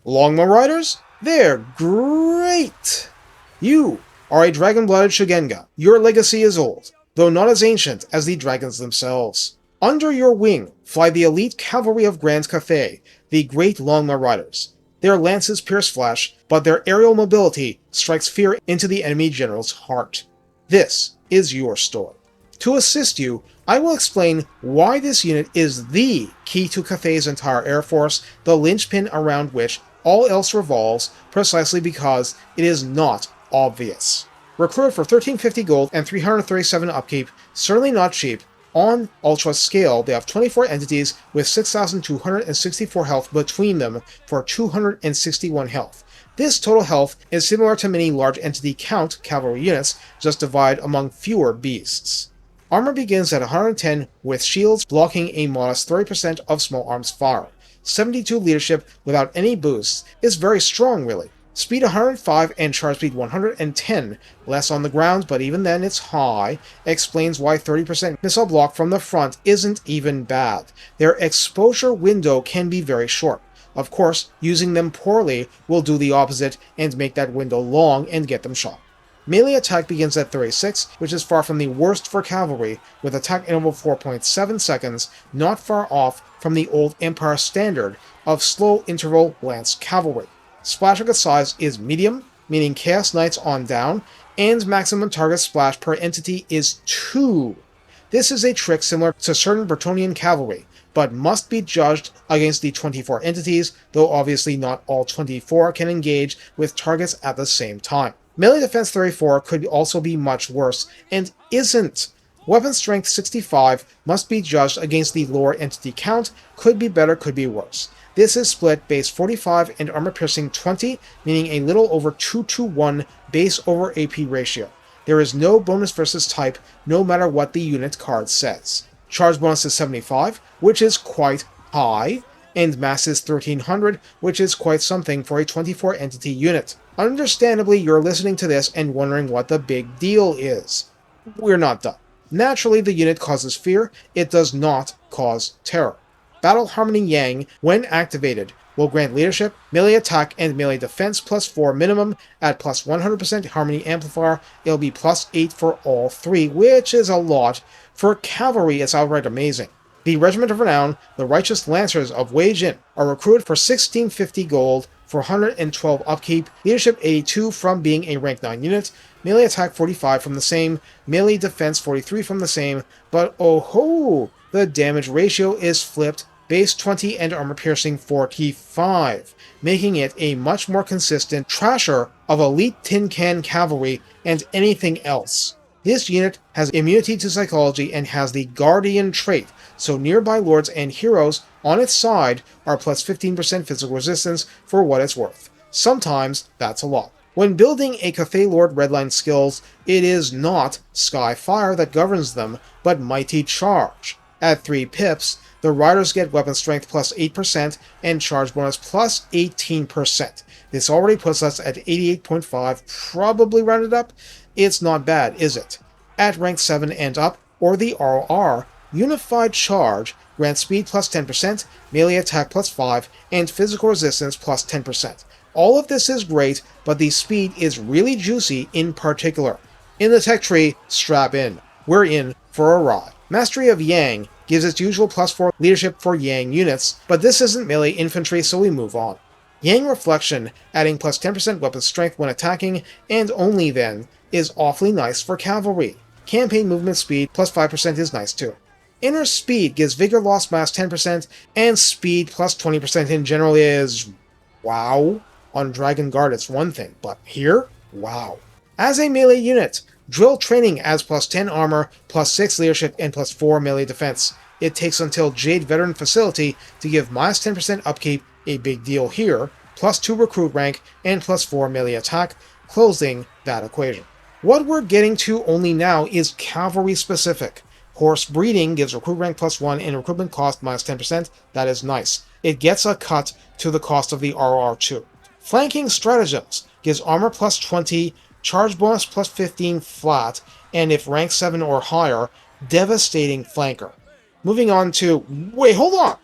Longma Riders? They're great! You are a dragon-blooded Shigenga. Your legacy is old, though not as ancient as the dragons themselves. Under your wing fly the elite cavalry of Grand Cathay, the Great Longma Riders. Their lances pierce flesh, but their aerial mobility strikes fear into the enemy general's heart. This is your story. To assist you, I will explain why this unit is the key to Cathay's entire air force, the linchpin around which all else revolves, precisely because it is not obvious. Recruited for 1350 gold and 337 upkeep, certainly not cheap. On Ultra scale, they have 24 entities with 6,264 health between them for 261 health. This total health is similar to many large entity count cavalry units, just divided among fewer beasts. Armor begins at 110 with shields blocking a modest 30% of small arms fire. 72 leadership without any boosts is very strong really. Speed 105 and charge speed 110, less on the ground, but even then it's high, explains why 30% missile block from the front isn't even bad. Their exposure window can be very short. Of course, using them poorly will do the opposite and make that window long and get them shot. Melee attack begins at 36, which is far from the worst for cavalry, with attack interval 4.7 seconds, not far off from the old Empire standard of slow interval lance cavalry. Splash target size is medium, meaning Chaos Knights on down, and maximum target splash per entity is 2. This is a trick similar to certain Bretonnian cavalry, but must be judged against the 24 entities, though obviously not all 24 can engage with targets at the same time. Melee defense 34 could also be much worse, and isn't. Weapon strength 65 must be judged against the lower entity count, could be better, could be worse. This is split base 45 and armor piercing 20, meaning a little over 2-to-1 base over AP ratio. There is no bonus versus type, no matter what the unit card says. Charge bonus is 75, which is quite high, and mass is 1300, which is quite something for a 24 entity unit. Understandably, you're listening to this and wondering what the big deal is. We're not done. Naturally, the unit causes fear, it does not cause terror. Battle Harmony Yang, when activated, will grant leadership, melee attack, and melee defense plus 4 minimum. At plus 100% Harmony Amplifier, it'll be plus 8 for all 3, which is a lot. For cavalry, it's outright amazing. The Regiment of Renown, the Righteous Lancers of Wei Jin, are recruited for 1650 gold for 112 upkeep, leadership 82 from being a rank 9 unit, melee attack 45 from the same, melee defense 43 from the same, but oh ho! The damage ratio is flipped, base 20 and armor piercing 45, making it a much more consistent trasher of elite tin can cavalry and anything else. This unit has immunity to psychology and has the Guardian trait, so nearby lords and heroes on its side are plus 15% physical resistance for what it's worth. Sometimes that's a lot. When building a Cathay Lord Redline skills, it is not Sky Fire that governs them, but Mighty Charge. At 3 pips, the riders get weapon strength plus 8% and charge bonus plus 18%. This already puts us at 88.5, probably rounded up. It's not bad, is it? At rank 7 and up, or the RR, Unified Charge grants speed plus 10%, melee attack plus 5, and physical resistance plus 10%. All of this is great, but the speed is really juicy in particular. In the tech tree, strap in. We're in for a ride. Mastery of Yang gives its usual plus 4 leadership for Yang units, but this isn't melee infantry, so we move on. Yang Reflection, adding plus 10% weapon strength when attacking, and only then, is awfully nice for cavalry. Campaign movement speed plus 5% is nice too. Inner Speed gives Vigor Lost Mass 10%, and speed plus 20% in general is... wow. On Dragon Guard it's one thing, but here? Wow. As a melee unit, Drill Training adds plus 10 armor, plus 6 leadership, and plus 4 melee defense. It takes until Jade Veteran Facility to give minus 10% upkeep, a big deal here, plus 2 recruit rank, and plus 4 melee attack, closing that equation. What we're getting to only now is cavalry specific. Horse Breeding gives recruit rank plus 1 and recruitment cost minus 10%, that is nice. It gets a cut to the cost of the RR2. Flanking Stratagems gives armor plus 20, charge bonus plus 15 flat, and if rank 7 or higher, devastating flanker. Moving on to... wait, hold on!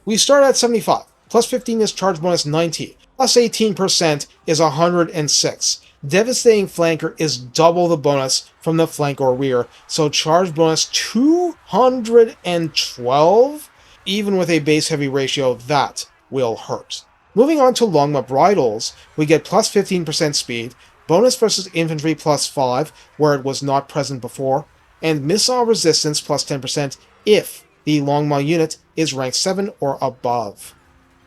We start at 75. Plus 15 is charge bonus 90. Plus 18% is 106. Devastating Flanker is double the bonus from the flank or rear, so charge bonus 212? Even with a base heavy ratio, that will hurt. Moving on to Longma Bridles, we get plus 15% speed, bonus versus infantry plus 5, where it was not present before, and missile resistance plus 10% if the Longma unit is rank 7 or above.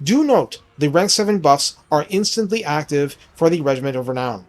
Do note, the rank 7 buffs are instantly active for the Regiment of Renown.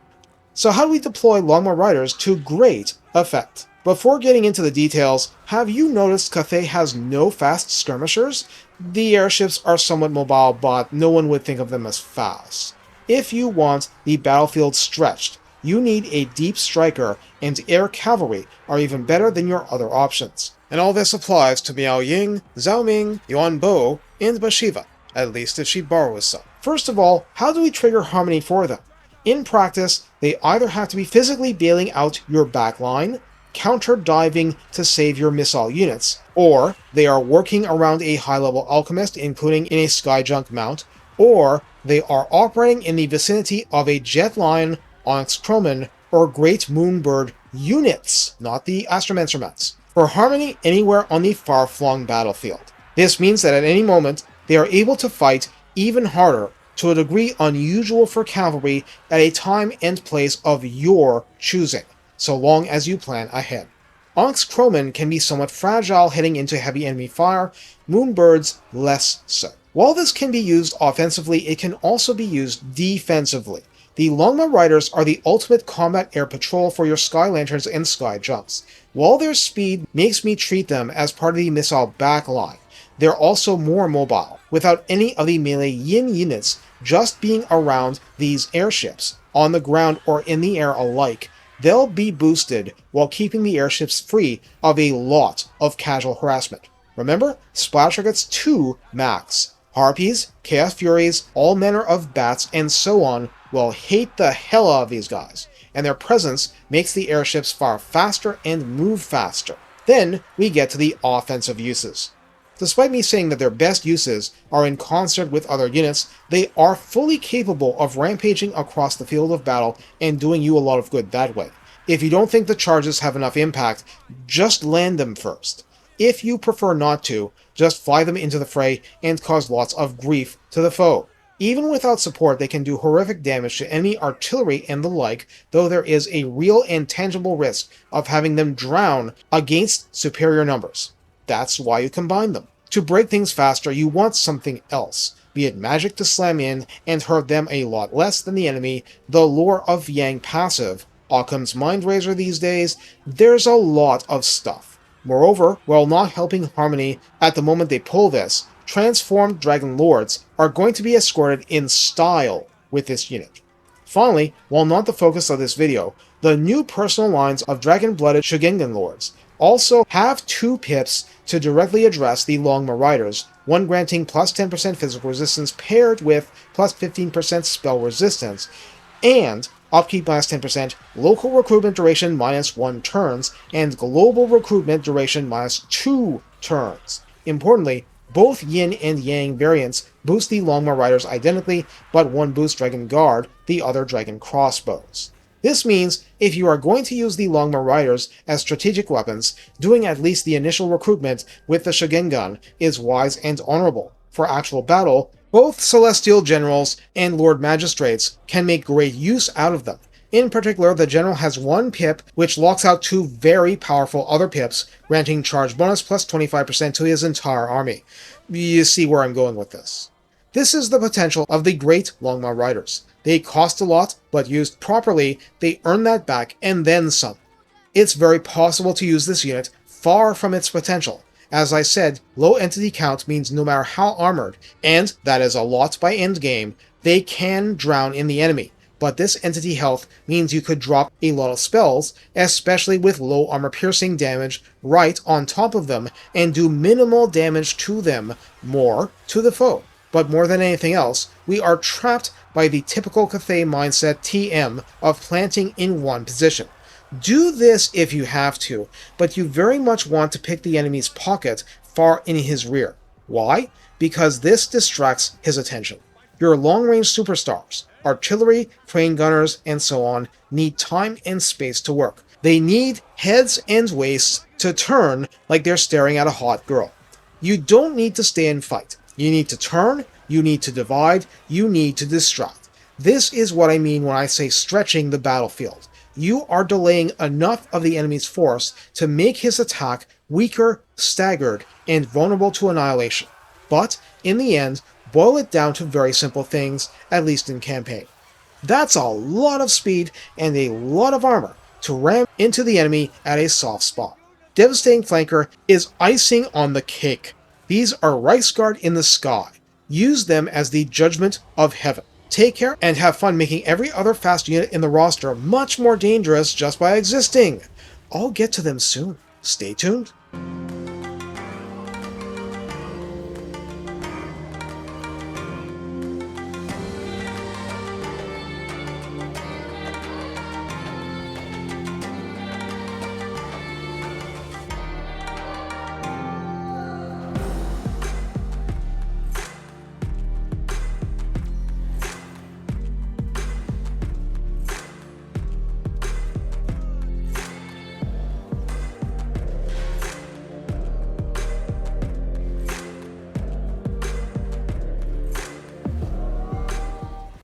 So how do we deploy Longma Riders to great effect? Before getting into the details, have you noticed Cathay has no fast skirmishers? The airships are somewhat mobile, but no one would think of them as fast. If you want the battlefield stretched, you need a deep striker, and air cavalry are even better than your other options. And all this applies to Miao Ying, Zhao Ming, Yuan Bo and Bhashiva, at least if she borrows some. First of all, how do we trigger harmony for them? In practice, they either have to be physically bailing out your backline, counter-diving to save your missile units, or they are working around a high-level alchemist, including in a skyjunk mount, or they are operating in the vicinity of a jet lion, onyx croman, or great moonbird units, not the astromancer for harmony anywhere on the far-flung battlefield. This means that at any moment, they are able to fight even harder to a degree unusual for cavalry at a time and place of your choosing, so long as you plan ahead. Onyx Croman can be somewhat fragile heading into heavy enemy fire, Moonbirds less so. While this can be used offensively, it can also be used defensively. The Longma Riders are the ultimate combat air patrol for your Sky Lanterns and Sky Jumps. While their speed makes me treat them as part of the missile backline, they're also more mobile, without any of the melee yin units just being around these airships, on the ground or in the air alike. They'll be boosted while keeping the airships free of a lot of casual harassment. Remember, Splash gets 2 max. Harpies, Chaos Furies, all manner of bats, and so on will hate the hell out of these guys, and their presence makes the airships fire faster and move faster. Then we get to the offensive uses. Despite me saying that their best uses are in concert with other units, they are fully capable of rampaging across the field of battle and doing you a lot of good that way. If you don't think the charges have enough impact, just land them first. If you prefer not to, just fly them into the fray and cause lots of grief to the foe. Even without support, they can do horrific damage to enemy artillery and the like, though there is a real and tangible risk of having them drown against superior numbers. That's why you combine them. To break things faster, you want something else, be it magic to slam in and hurt them a lot less than the enemy, the lore of Yang passive, Occam's Mind Razor these days, there's a lot of stuff. Moreover, while not helping Harmony at the moment they pull this, transformed Dragon Lords are going to be escorted in style with this unit. Finally, while not the focus of this video, the new personal lines of Dragon-Blooded Shugengan Lords also have 2 pips to directly address the Longma Riders, one granting plus 10% physical resistance paired with plus 15% spell resistance, and upkeep minus 10%, local recruitment duration minus 1 turns, and global recruitment duration minus 2 turns. Importantly, both Yin and Yang variants boost the Longma Riders identically, but one boosts Dragon Guard, the other Dragon Crossbows. This means if you are going to use the Longma Riders as strategic weapons, doing at least the initial recruitment with the Shugengan is wise and honorable. For actual battle, both Celestial Generals and Lord Magistrates can make great use out of them. In particular, the General has 1 pip, which locks out 2 very powerful other pips, granting charge bonus plus 25% to his entire army. You see where I'm going with this. This is the potential of the Great Longma Riders. They cost a lot, but used properly, they earn that back and then some. It's very possible to use this unit far from its potential. As I said, low entity count means no matter how armored, and that is a lot by endgame, they can drown in the enemy. But this entity health means you could drop a lot of spells, especially with low armor piercing damage, right on top of them, and do minimal damage to them, more to the foe. But more than anything else, we are trapped by the typical Cathay mindset TM of planting in one position. Do this if you have to, but you very much want to pick the enemy's pocket far in his rear. Why? because this distracts his attention. Your long-range superstars, artillery, train gunners, and so on, need time and space to work. They need heads and waists to turn like they're staring at a hot girl. You don't need to stay and fight. You need to turn, you need to divide, you need to distract. This is what I mean when I say stretching the battlefield. You are delaying enough of the enemy's force to make his attack weaker, staggered, and vulnerable to annihilation. But, in the end, boil it down to very simple things, at least in campaign. That's a lot of speed and a lot of armor to ram into the enemy at a soft spot. Devastating Flanker is icing on the cake. These are Rice Guard in the sky. Use them as the judgment of heaven. Take care and have fun making every other fast unit in the roster much more dangerous just by existing. I'll get to them soon. Stay tuned.